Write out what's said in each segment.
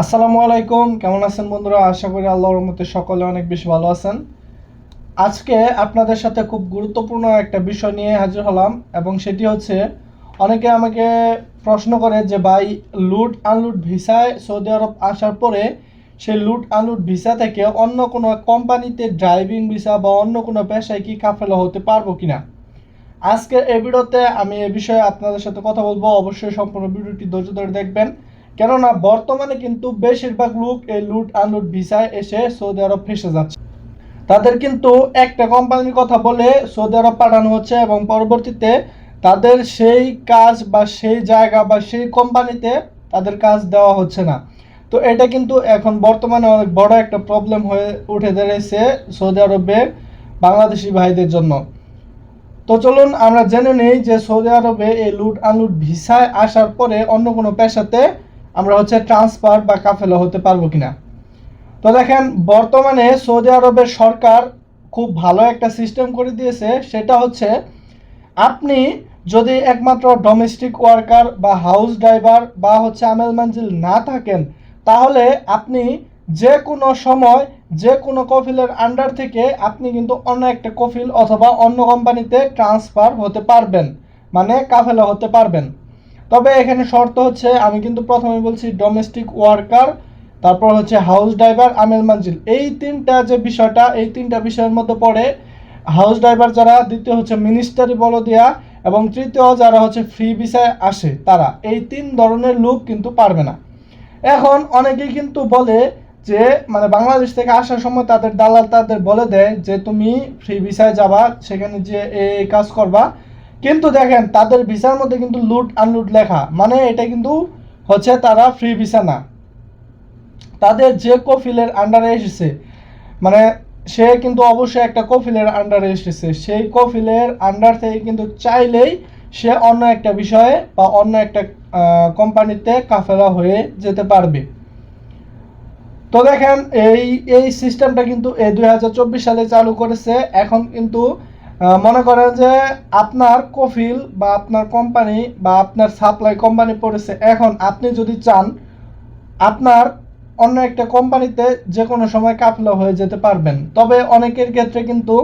আসসালামু আলাইকুম, কেমন আছেন বন্ধুরা? আশা করি আল্লাহর রহমতে সকলে অনেক বেশি ভালো আছেন। আজকে আপনাদের সাথে খুব গুরুত্বপূর্ণ একটা বিষয় নিয়ে হাজির হলাম, এবং সেটি হচ্ছে অনেকে আমাকে প্রশ্ন করে যে ভাই, লুট আনলুট ভিসায় সৌদি আরব আসার পরে সেই লুট আনলুট ভিসা থেকে অন্য কোনো কোম্পানিতে ড্রাইভিং ভিসা বা অন্য কোনো পেশায় কি কাফেলা হতে পারবো কিনা। আজকের এই ভিডিওতে আমি এ বিষয়ে আপনাদের সাথে কথা বলবো। অবশ্যই সম্পূর্ণ ভিডিওটি ধৈর্য ধরে দেখবেন, কেননা বর্তমানে কিন্তু বেশিরভাগ লোক এই লুট আনলুট ভিসায় এসে সৌদি আরব ফেসে যাচ্ছে। তাদের কিন্তু একটা কোম্পানির কথা বলে সৌদি আরব পাঠানো হচ্ছে, এবং পরবর্তীতে তাদের সেই কাজ বা সেই জায়গা বা সেই কোম্পানিতে তাদের কাজ দেওয়া হচ্ছে না। তো এটা কিন্তু এখন বর্তমানে অনেক বড় একটা প্রবলেম হয়ে উঠে দাঁড়িয়েছে সৌদি আরবের বাংলাদেশি ভাইদের জন্য। তো চলুন আমরা জেনে নিই যে সৌদি আরবে এই লুট আনলুট ভিসায় আসার পরে অন্য কোনো পেশাতে আমরা ট্রান্সফার বা কাফেলা হতে পারবো কিনা। তো দেখেন, বর্তমানে সৌদি আরবের সরকার খুব ভালো একটা সিস্টেম করে দিয়েছে। সেটা হচ্ছে, আপনি যদি একমাত্র ডোমেস্টিক ওয়ার্কার বা হাউস ড্রাইভার বা আমেল মানজিল না থাকেন, তাহলে আপনি যে কোনো সময় যে কোনো কফিলের আন্ডার থেকে আপনি কিন্তু অন্য একটা কফিল অথবা অন্য কোম্পানিতে ট্রান্সফার হতে পারবেন, মানে কাফেলা হতে পারবেন। তবে এখানে শর্ত হচ্ছে, আমি কিন্তু প্রথমে বলছি ডোমেস্টিক ওয়ার্কার, তারপর হাউস ড্রাইভার, আমেল মানজিল, এই তিনটা যে বিষয়টা, এই তিনটা বিষয়ের মধ্যে পড়ে হাউস ড্রাইভার যারা, দ্বিতীয় মিনিস্টারি বলদিয়া, এবং তৃতীয় যারা ফ্রি ভিসায় আসে, তারা এই তিন ধরনের লোক কিন্তু পারবে না। এখন অনেকেই কিন্তু বলে যে, মানে বাংলাদেশ থেকে আসার সময় তাদের দালাল তাদের বলে দেয় যে তুমি ফ্রি ভিসায় যাবা, সেখানে যে এই কাজ করবা, কিন্তু দেখেন তাদের ভিসার মধ্যে কিন্তু লুট আনলুট লেখা, মানে এটা কিন্তু তারা ফ্রি ভিসা না। তাদের যে কফিলের আন্ডারে এসেছে, মানে সে কিন্তু অবশ্যই একটা কফিলের আন্ডারে এসেছে, সেই কফিলের আন্ডার থেকে কিন্তু চাইলেই সে অন্য একটা বিষয়ে বা অন্য একটা কোম্পানিতে কাফেলা হয়ে যেতে পারবে। তো দেখেন, এই এই সিস্টেমটা কিন্তু এই 2024 সালে চালু করেছে। এখন কিন্তু মনে করেন যে আপনার কফিল বা আপনার কোম্পানি বা আপনার সাপ্লাই কোম্পানি পড়েছে, এখন আপনি যদি চান আপনার অন্য একটা কোম্পানিতে যে কোনো সময় কাফেলা হয়ে যেতে পারবেন। তবে অনেকের ক্ষেত্রে কিন্তু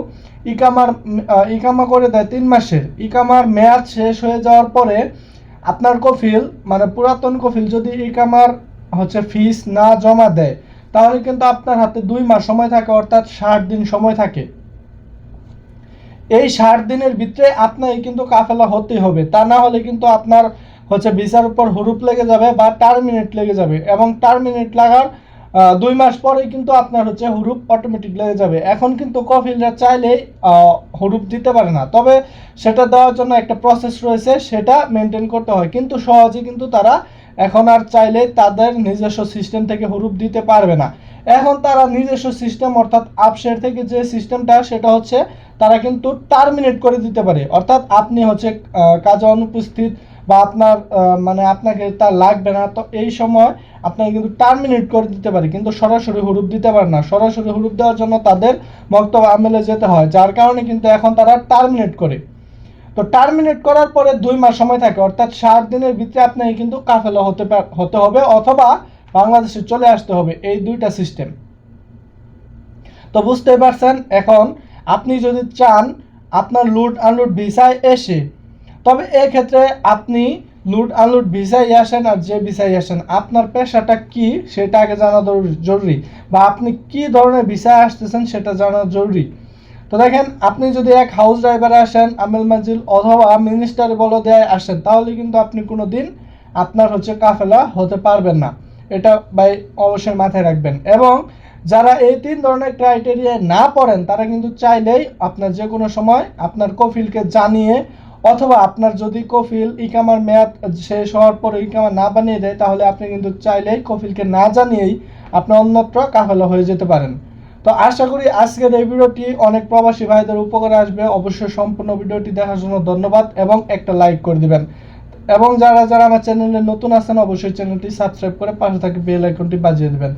ইকামা করে দেয় 3 মাসের। ইকামার মেয়াদ শেষ হয়ে যাওয়ার পরে আপনার কফিল, মানে পুরাতন কফিল যদি ইকামার ফিস না জমা দেয়, তাহলে কিন্তু আপনার হাতে 2 মাস সময় থাকে, অর্থাৎ 60 দিন সময় থাকে। এই 60 দিনের ভিতরে আপনাকে কিন্তু কাফেলা হতেই হবে, তা না হলে কিন্তু আপনার ভিসার উপর হুরুপ লেগে যাবে বা টার্মিনেট লেগে যাবে, এবং টার্মিনেট লাগার 2 মাস পরেই কিন্তু আপনার হুরুপ অটোমেটিক লেগে যাবে। এখন কিন্তু কফিলরা চাইলেই হুরুপ দিতে পারে না, তবে সেটা দেওয়ার জন্য একটা প্রসেস রয়েছে, সেটা মেনটেন করতে হয়, কিন্তু সহজে কিন্তু তারা এখন আর চাইলেই তাদের নিজস্ব সিস্টেম থেকে হুরুপ দিতে পারবে না। এখন তারা নিজস্ব সিস্টেম, অর্থাৎ আপশের থেকে যে সিস্টেমটা, সেটা তারা কিন্তু টার্মিনেট করে দিতে পারে, অর্থাৎ আপনি কাজে অনুপস্থিত বা আপনার মানে আপনাকে তার লাগবে না, তো এই সময় আপনাকে কিন্তু টার্মিনেট করে দিতে পারে, কিন্তু সরাসরি হুরুপ দিতে পারে না। সরাসরি হুরুপ দেওয়ার জন্য তাদের মক্তব আমেলে যেতে হয়, যার কারণে কিন্তু এখন তারা টার্মিনেট করে। তো টার্মিনেট করার পরে 2 মাস সময় থাকে, অর্থাৎ 60 দিনের ভিতরে আপনাকে কিন্তু কাফেলা হতে হবে, অথবা বাংলাদেশে চলে আসতে হবে, এই দুইটা সিস্টেম। তো বুঝতে পারছেন, এখন আপনি যদি চান আপনার লুট আনলুট ভিসায় এসে, তবে এক্ষেত্রে আপনি লুট আনলুট ভিসায় আসেন আর যে ভিসায় আসেন, আপনার পেশাটা কি সেটা আগে জানা জরুরি, বা আপনি কি ধরনের ভিসায় আসতেছেন সেটা জানা জরুরি। তো দেখেন, আপনি যদি এক হাউস ড্রাইভারে আসেন, আমেল মানজিল অথবা মিনিস্টারি বলদিয়ায় আসেন, তাহলে কিন্তু আপনি কোনো দিন আপনার কাফেলা হতে পারবেন না। এটা ভাই অবশ্যই মাথায় রাখবেন। এবং যারা এই 3 ধরনের ক্রাইটেরিয়ায় না পড়েন, তারা কিন্তু চাইলেই আপনার যে কোনো সময় আপনার কফিলকে জানিয়ে, অথবা আপনার যদি কফিল ইকামার মেয়াদ শেষ হওয়ার পরে ইকামা না বানিয়ে দেয়, তাহলে আপনি কিন্তু চাইলেই কফিলকে না জানিয়েই আপনি অন্যত্র কাফেলা হয়ে যেতে পারেন। তো আশা করি আজকের এই ভিডিওটি অনেক প্রবাসী ভাইদের উপকারে আসবে। অবশ্যই সম্পূর্ণ ভিডিওটি দেখার জন্য ধন্যবাদ, এবং একটা লাইক করে দিবেন। এবং যারা যারা আমার চ্যানেলে নতুন আছেন, অবশ্যই চ্যানেলটি সাবস্ক্রাইব করে পাশে থাকা বেল আইকনটি বাজিয়ে দিবেন।